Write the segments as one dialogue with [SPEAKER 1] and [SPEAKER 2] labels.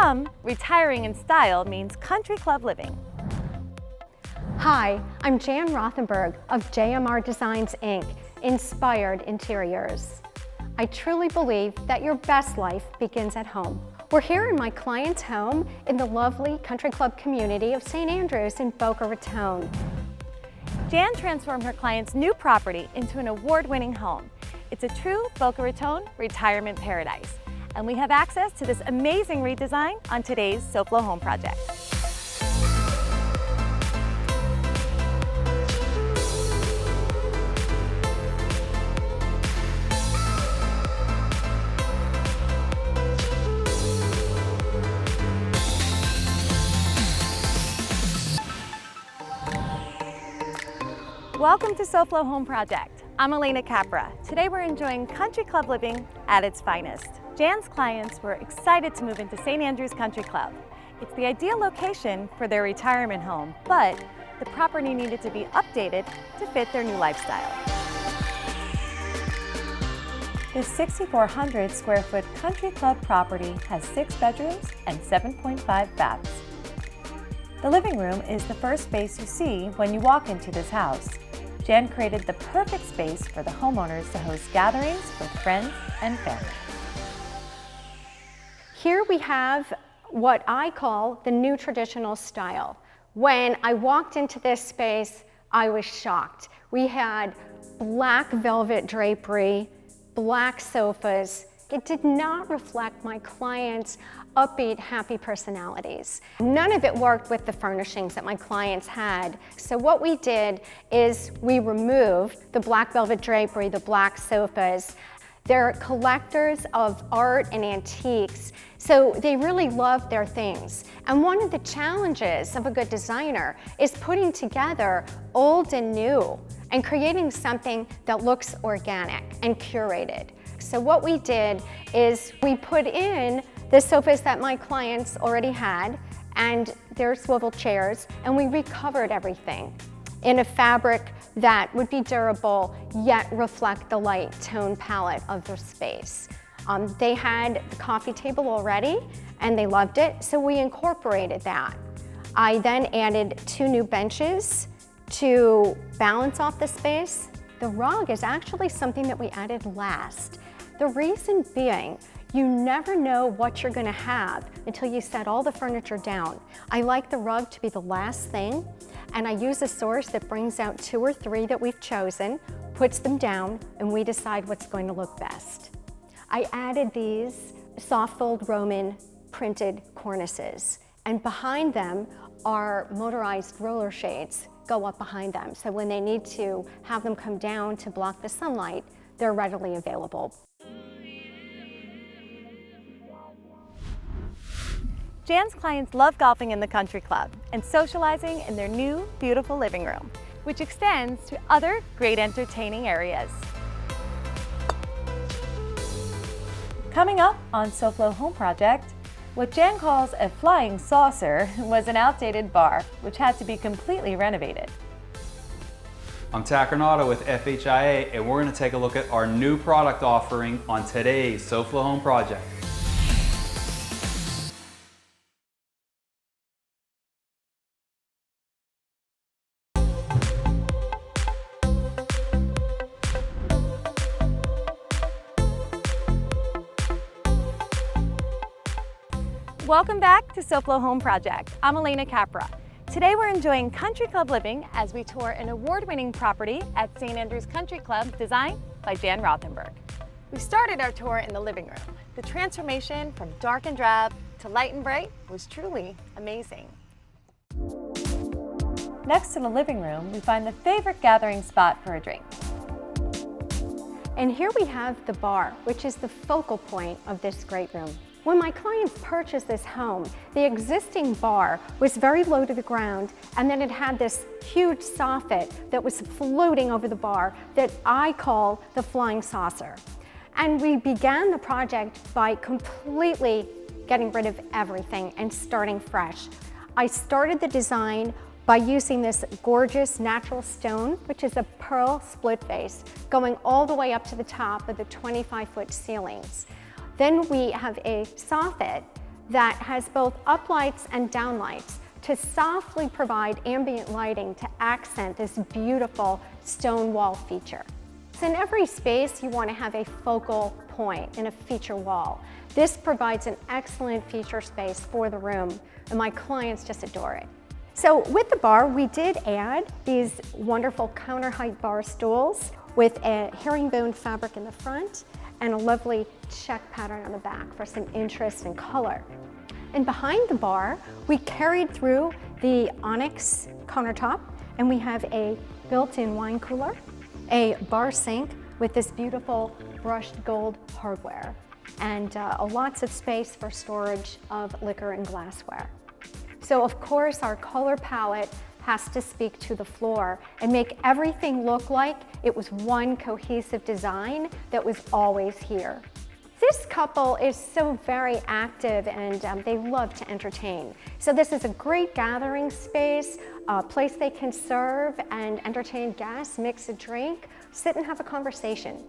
[SPEAKER 1] some, retiring in style means country club living.
[SPEAKER 2] Hi, I'm Jan Rothenberg of JMR Designs, Inc., Inspired Interiors. I truly believe that your best life begins at home. We're here in my client's home in the lovely country club community of St. Andrews in Boca Raton.
[SPEAKER 1] Jan transformed her client's new property into an award-winning home. It's a true Boca Raton retirement paradise. And we have access to this amazing redesign on today's SoFlo Home Project. Welcome to SoFlo Home Project. I'm Alena Capra. Today we're enjoying country club living at its finest. Jan's clients were excited to move into St. Andrews Country Club. It's the ideal location for their retirement home, but the property needed to be updated to fit their new lifestyle. This 6,400 square foot country club property has 6 bedrooms and 7.5 baths. The living room is the first space you see when you walk into this house. Jan created the perfect space for the homeowners to host gatherings with friends and family.
[SPEAKER 2] Here we have what I call the new traditional style. When I walked into this space, I was shocked. We had black velvet drapery, black sofas. It did not reflect my clients' upbeat, happy personalities. None of it worked with the furnishings that my clients had. So what we did is we removed the black velvet drapery, the black sofas. They're collectors of art and antiques, so they really love their things. And one of the challenges of a good designer is putting together old and new and creating something that looks organic and curated. So what we did is we put in the sofas that my clients already had and their swivel chairs, and we recovered everything in a fabric that would be durable yet reflect the light tone palette of their space. They had the coffee table already and they loved it, so we incorporated that. I then added 2 new benches to balance off the space. The rug is actually something that we added last. The reason being, you never know what you're gonna have until you set all the furniture down. I like the rug to be the last thing, and I use a source that brings out 2 or 3 that we've chosen, puts them down, and we decide what's going to look best. I added these soft fold Roman printed cornices, and behind them are motorized roller shades go up behind them. So when they need to have them come down to block the sunlight, they're readily available.
[SPEAKER 1] Jan's clients love golfing in the country club and socializing in their new, beautiful living room, which extends to other great entertaining areas. Coming up on SoFlo Home Project, what Jan calls a flying saucer was an outdated bar, which had to be completely renovated.
[SPEAKER 3] I'm Tackernauta with FHIA, and we're going to take a look at our new product offering on today's SoFlo Home Project.
[SPEAKER 1] Welcome back to SoFlo Home Project. I'm Alena Capra. Today we're enjoying country club living as we tour an award-winning property at St. Andrews Country Club designed by Jan Rothenberg. We started our tour in the living room. The transformation from dark and drab to light and bright was truly amazing. Next to the living room, we find the favorite gathering spot for a drink.
[SPEAKER 2] And here we have the bar, which is the focal point of this great room. When my clients purchased this home, the existing bar was very low to the ground, and then it had this huge soffit that was floating over the bar that I call the flying saucer. And we began the project by completely getting rid of everything and starting fresh. I started the design by using this gorgeous natural stone, which is a pearl split face, going all the way up to the top of the 25-foot ceilings. Then we have a soffit that has both uplights and downlights to softly provide ambient lighting to accent this beautiful stone wall feature. So in every space, you want to have a focal point and a feature wall. This provides an excellent feature space for the room, and my clients just adore it. So with the bar, we did add these wonderful counter height bar stools with a herringbone fabric in the front and a lovely check pattern on the back for some interest and color. And behind the bar, we carried through the onyx countertop, and we have a built-in wine cooler, a bar sink with this beautiful brushed gold hardware, and lots of space for storage of liquor and glassware. So of course, our color palette has to speak to the floor and make everything look like it was one cohesive design that was always here. This couple is so very active, and they love to entertain. So this is a great gathering space, a place they can serve and entertain guests, mix a drink, sit and have a conversation.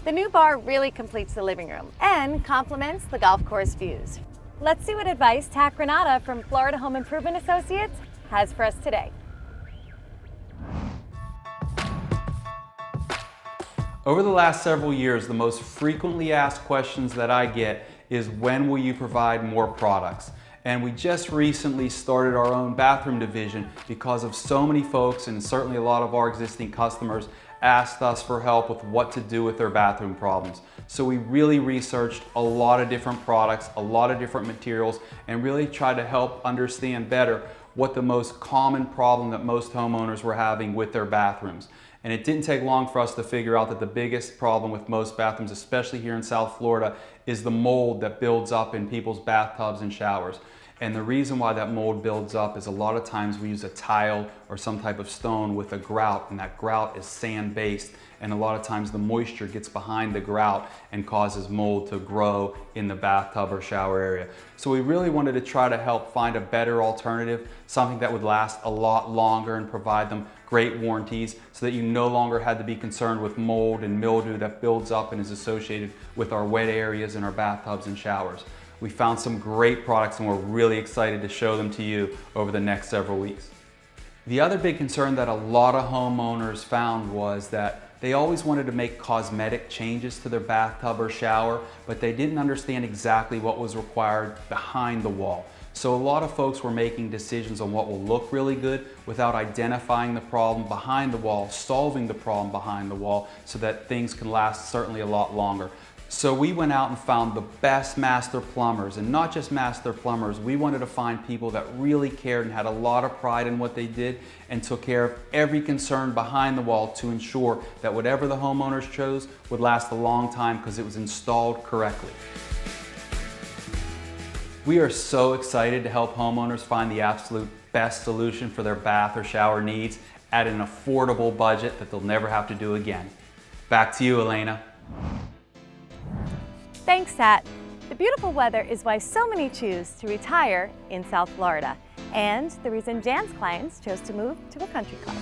[SPEAKER 1] The new bar really completes the living room and complements the golf course views. Let's see what advice Tack Renata from Florida Home Improvement Associates has for us today.
[SPEAKER 3] Over the last several years, the most frequently asked questions that I get is, when will you provide more products? And we just recently started our own bathroom division because of so many folks, and certainly a lot of our existing customers, asked us for help with what to do with their bathroom problems. So we really researched a lot of different products, a lot of different materials, and really tried to help understand better what the most common problem that most homeowners were having with their bathrooms. And it didn't take long for us to figure out that the biggest problem with most bathrooms, especially here in South Florida, is the mold that builds up in people's bathtubs and showers. And the reason why that mold builds up is a lot of times we use a tile or some type of stone with a grout, and that grout is sand-based. And a lot of times the moisture gets behind the grout and causes mold to grow in the bathtub or shower area. So we really wanted to try to help find a better alternative, something that would last a lot longer and provide them great warranties, so that you no longer had to be concerned with mold and mildew that builds up and is associated with our wet areas in our bathtubs and showers. We found some great products, and we're really excited to show them to you over the next several weeks. The other big concern that a lot of homeowners found was that they always wanted to make cosmetic changes to their bathtub or shower, but they didn't understand exactly what was required behind the wall. So a lot of folks were making decisions on what will look really good without identifying the problem behind the wall, solving the problem behind the wall, so that things can last certainly a lot longer. So we went out and found the best master plumbers, and not just master plumbers. We wanted to find people that really cared and had a lot of pride in what they did and took care of every concern behind the wall to ensure that whatever the homeowners chose would last a long time because it was installed correctly. We are so excited to help homeowners find the absolute best solution for their bath or shower needs at an affordable budget that they'll never have to do again. Back to you, Alena.
[SPEAKER 1] Thanks, Tat. The beautiful weather is why so many choose to retire in South Florida, and the reason Jan's clients chose to move to a country club.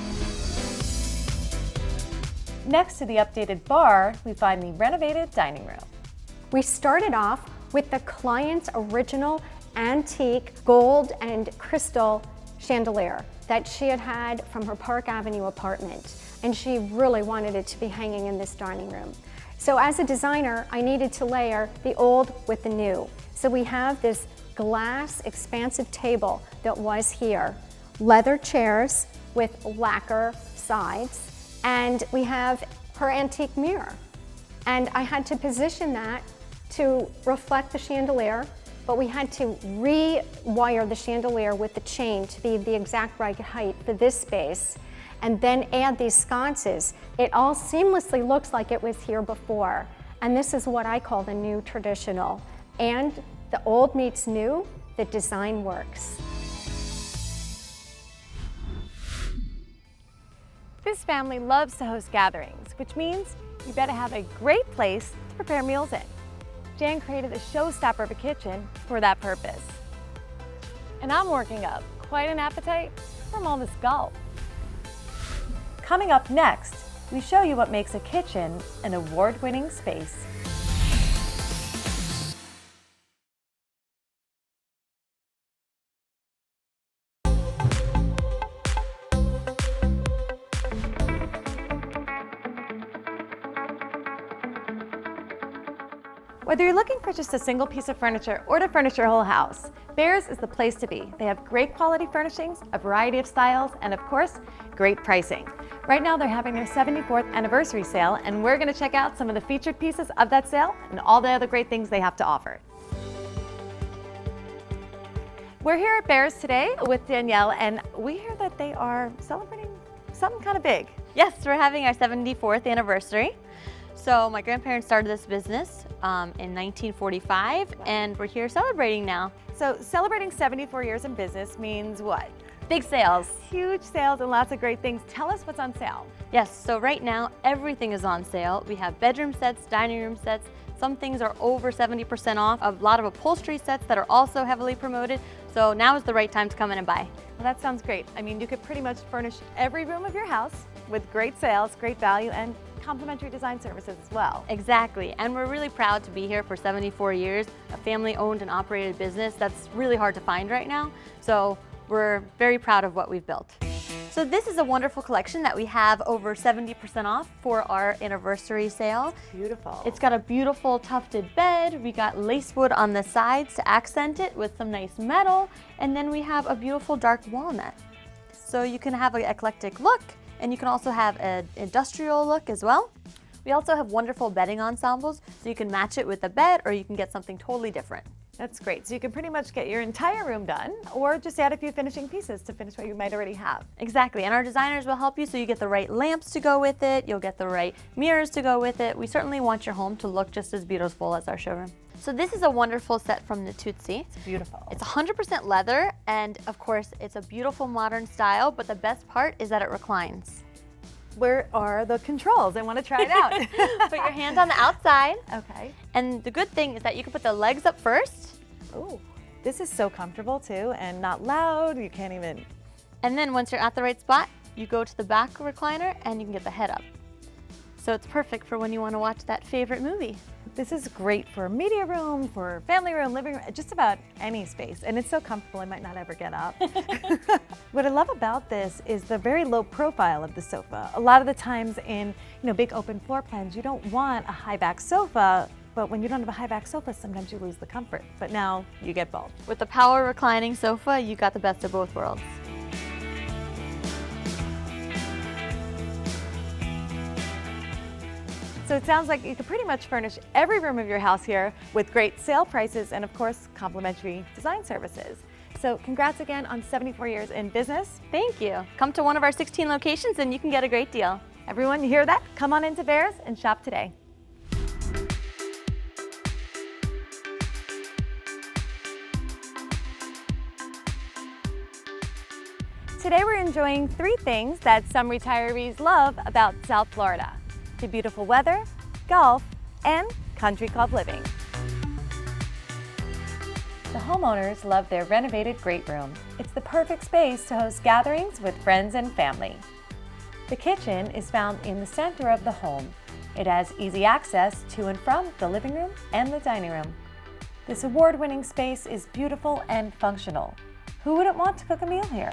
[SPEAKER 1] Next to the updated bar, we find the renovated dining room.
[SPEAKER 2] We started off with the client's original antique gold and crystal chandelier that she had had from her Park Avenue apartment, and she really wanted it to be hanging in this dining room. So as a designer, I needed to layer the old with the new. So we have this glass expansive table that was here, leather chairs with lacquer sides, and we have her antique mirror. And I had to position that to reflect the chandelier, but we had to rewire the chandelier with the chain to be the exact right height for this space, and then add these sconces. It all seamlessly looks like it was here before. And this is what I call the new traditional. And the old meets new, the design works.
[SPEAKER 1] This family loves to host gatherings, which means you better have a great place to prepare meals in. Jan created a showstopper of a kitchen for that purpose. And I'm working up quite an appetite from all this golf. Coming up next, we show you what makes a kitchen an award-winning space. Whether you're looking for just a single piece of furniture or to furnish your whole house, Behr's is the place to be. They have great quality furnishings, a variety of styles, and of course, great pricing. Right now they're having their 74th anniversary sale, and we're going to check out some of the featured pieces of that sale and all the other great things they have to offer. We're here at Behr's today with Danielle, and we hear that they are celebrating something kind of big.
[SPEAKER 4] Yes, we're having our 74th anniversary. So my grandparents started this business in 1945, and we're here celebrating now.
[SPEAKER 1] So celebrating 74 years in business means what?
[SPEAKER 4] Big sales.
[SPEAKER 1] Huge sales and lots of great things. Tell us what's on sale.
[SPEAKER 4] Yes, so right now everything is on sale. We have bedroom sets, dining room sets. Some things are over 70% off. A lot of upholstery sets that are also heavily promoted. So now is the right time to come in and buy.
[SPEAKER 1] Well, that sounds great. I mean, you could pretty much furnish every room of your house with great sales, great value, and complimentary design services as well.
[SPEAKER 4] Exactly, and we're really proud to be here for 74 years, a family-owned and operated business that's really hard to find right now. So we're very proud of what we've built. So this is a wonderful collection that we have over 70% off for our anniversary sale.
[SPEAKER 1] Beautiful.
[SPEAKER 4] It's got a beautiful tufted bed. We got lacewood on the sides to accent it with some nice metal. And then we have a beautiful dark walnut. So you can have an eclectic look, and you can also have an industrial look as well. We also have wonderful bedding ensembles, so you can match it with the bed or you can get something totally different.
[SPEAKER 1] That's great. So you can pretty much get your entire room done or just add a few finishing pieces to finish what you might already have.
[SPEAKER 4] Exactly, and our designers will help you so you get the right lamps to go with it, you'll get the right mirrors to go with it. We certainly want your home to look just as beautiful as our showroom. So this is a wonderful set from the Tootsie.
[SPEAKER 1] It's beautiful.
[SPEAKER 4] It's 100% leather, and of course it's a beautiful modern style, but the best part is that it reclines.
[SPEAKER 1] Where are the controls? I want to try it out.
[SPEAKER 4] Put your hand on the outside.
[SPEAKER 1] Okay.
[SPEAKER 4] And the good thing is that you can put the legs up first.
[SPEAKER 1] Oh, this is so comfortable too, and not loud. You can't even.
[SPEAKER 4] And then once you're at the right spot, you go to the back recliner and you can get the head up. So it's perfect for when you want to watch that favorite movie.
[SPEAKER 1] This is great for media room, for family room, living room, just about any space. And it's so comfortable, I might not ever get up. What I love about this is the very low profile of the sofa. A lot of the times in big open floor plans, you don't want a high back sofa, but when you don't have a high back sofa, sometimes you lose the comfort. But now you get both.
[SPEAKER 4] With the power reclining sofa, you got the best of both worlds.
[SPEAKER 1] So it sounds like you could pretty much furnish every room of your house here with great sale prices and of course complimentary design services. So congrats again on 74 years in business.
[SPEAKER 4] Thank you. Come to one of our 16 locations and you can get a great deal.
[SPEAKER 1] Everyone, you hear that? Come on into Behr's and shop today. Today we're enjoying 3 things that some retirees love about South Florida: the beautiful weather, golf, and country club living. The homeowners love their renovated great room. It's the perfect space to host gatherings with friends and family. The kitchen is found in the center of the home. It has easy access to and from the living room and the dining room. This award-winning space is beautiful and functional. Who wouldn't want to cook a meal here?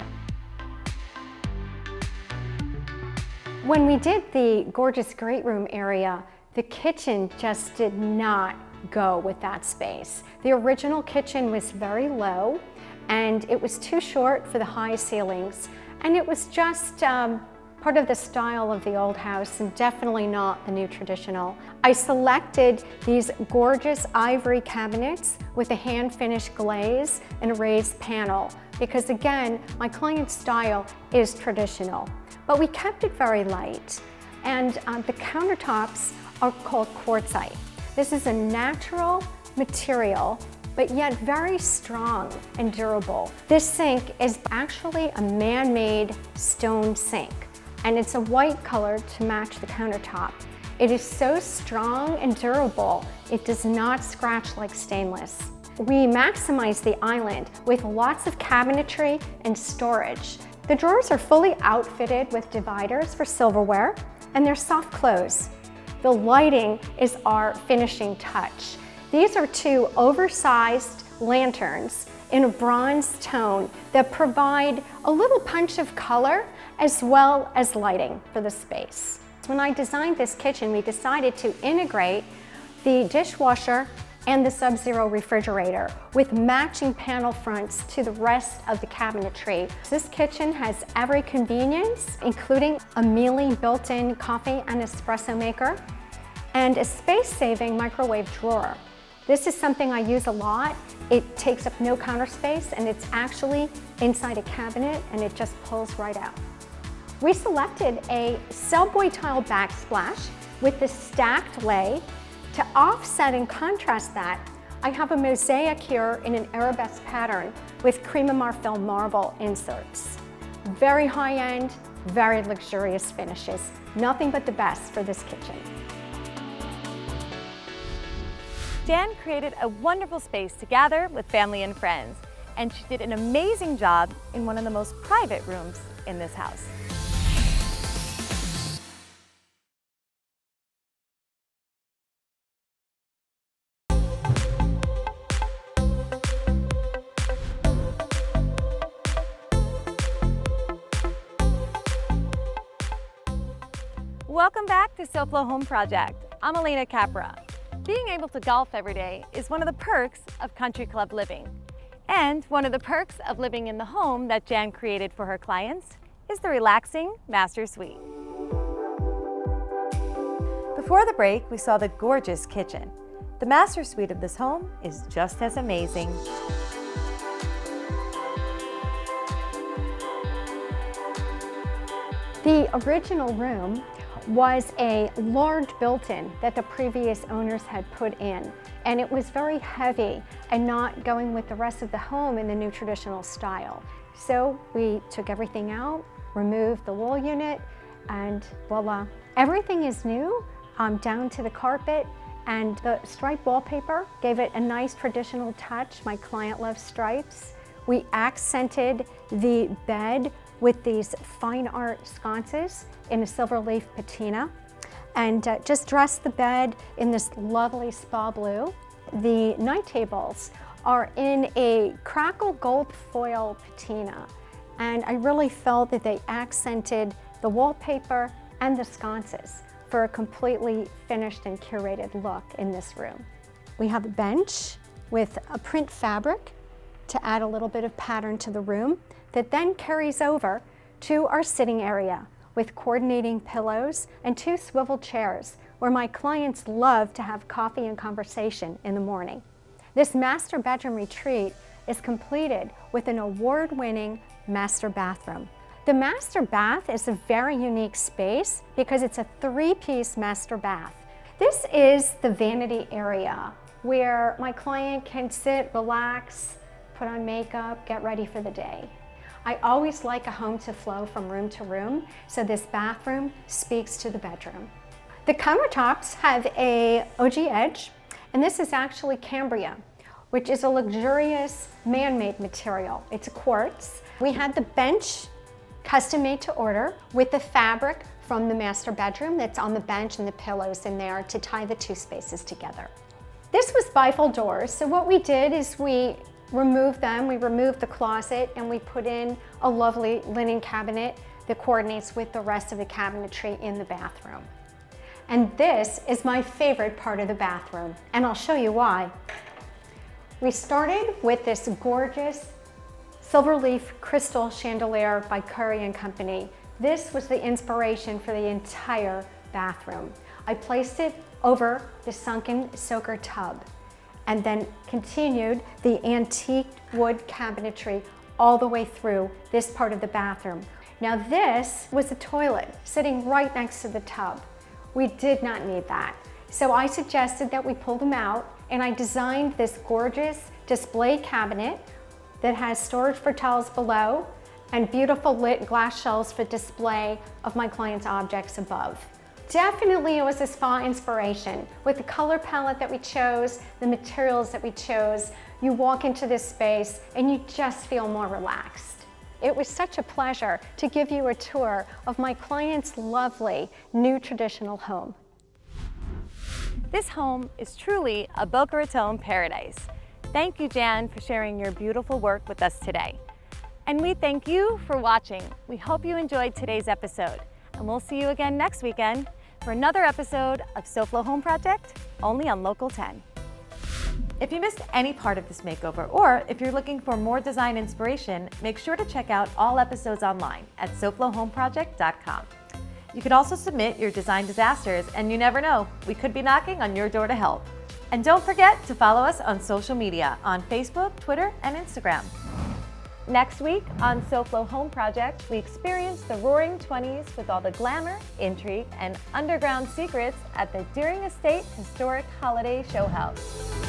[SPEAKER 2] When we did the gorgeous great room area, the kitchen just did not go with that space. The original kitchen was very low and it was too short for the high ceilings, and it was just part of the style of the old house and definitely not the new traditional. I selected these gorgeous ivory cabinets with a hand-finished glaze and a raised panel because, again, my client's style is traditional. But we kept it very light, and the countertops are called quartzite. This is a natural material, but yet very strong and durable. This sink is actually a man-made stone sink, and it's a white color to match the countertop. It is so strong and durable, it does not scratch like stainless. We maximize the island with lots of cabinetry and storage. The drawers are fully outfitted with dividers for silverware, and they're soft close. The lighting is our finishing touch. These are 2 oversized lanterns in a bronze tone that provide a little punch of color as well as lighting for the space. When I designed this kitchen, we decided to integrate the dishwasher and the Sub-Zero refrigerator with matching panel fronts to the rest of the cabinetry. This kitchen has every convenience, including a Miele built-in coffee and espresso maker, and a space-saving microwave drawer. This is something I use a lot. It takes up no counter space, and it's actually inside a cabinet, and it just pulls right out. We selected a Subway tile backsplash with the stacked lay. To offset and contrast that, I have a mosaic here in an arabesque pattern with cream of marfil marble inserts. Very high-end, very luxurious finishes. Nothing but the best for this kitchen.
[SPEAKER 1] Jan created a wonderful space to gather with family and friends, and she did an amazing job in one of the most private rooms in this house. Welcome back to SoFlo Home Project. I'm Alena Capra. Being able to golf every day is one of the perks of country club living. And one of the perks of living in the home that Jan created for her clients is the relaxing master suite. Before the break, we saw the gorgeous kitchen. The master suite of this home is just as amazing.
[SPEAKER 2] The original room was a large built-in that the previous owners had put in, and it was very heavy and not going with the rest of the home in the new traditional style. So we took everything out, removed the wall unit, and voila. Everything is new, down to the carpet, and the striped wallpaper gave it a nice traditional touch. My client loves stripes. We accented the bed with these fine art sconces in a silver leaf patina, and just dressed the bed in this lovely spa blue. The night tables are in a crackle gold foil patina, and I really felt that they accented the wallpaper and the sconces for a completely finished and curated look in this room. We have a bench with a print fabric to add a little bit of pattern to the room that then carries over to our sitting area with coordinating pillows and 2 swivel chairs where my clients love to have coffee and conversation in the morning. This master bedroom retreat is completed with an award-winning master bathroom. The master bath is a very unique space because it's a 3-piece master bath. This is the vanity area where my client can sit, relax, put on makeup, get ready for the day. I always like a home to flow from room to room, so this bathroom speaks to the bedroom. The countertops have a OG edge, and this is actually Cambria, which is a luxurious man-made material. It's a quartz. We had the bench custom made to order with the fabric from the master bedroom that's on the bench and the pillows in there to tie the 2 spaces together. This was bifold doors, so what we did is we removed them, we removed the closet, and we put in a lovely linen cabinet that coordinates with the rest of the cabinetry in the bathroom. And this is my favorite part of the bathroom, and I'll show you why. We started with this gorgeous silver leaf crystal chandelier by Curry & Company. This was the inspiration for the entire bathroom. I placed it over the sunken soaker tub, and then continued the antique wood cabinetry all the way through this part of the bathroom. Now this was a toilet sitting right next to the tub. We did not need that. So I suggested that we pull them out, and I designed this gorgeous display cabinet that has storage for towels below and beautiful lit glass shelves for display of my client's objects above. Definitely it was a spa inspiration. With the color palette that we chose, the materials that we chose, you walk into this space and you just feel more relaxed. It was such a pleasure to give you a tour of my client's lovely new traditional home.
[SPEAKER 1] This home is truly a Boca Raton paradise. Thank you, Jan, for sharing your beautiful work with us today. And we thank you for watching. We hope you enjoyed today's episode. And we'll see you again next weekend for another episode of SoFlo Home Project, only on Local 10. If you missed any part of this makeover, or if you're looking for more design inspiration, make sure to check out all episodes online at SoFloHomeProject.com. You can also submit your design disasters, and you never know, we could be knocking on your door to help. And don't forget to follow us on social media on Facebook, Twitter, and Instagram. Next week on SoFlo Home Project, we experience the roaring 20s with all the glamour, intrigue, and underground secrets at the Deering Estate Historic Holiday Show House.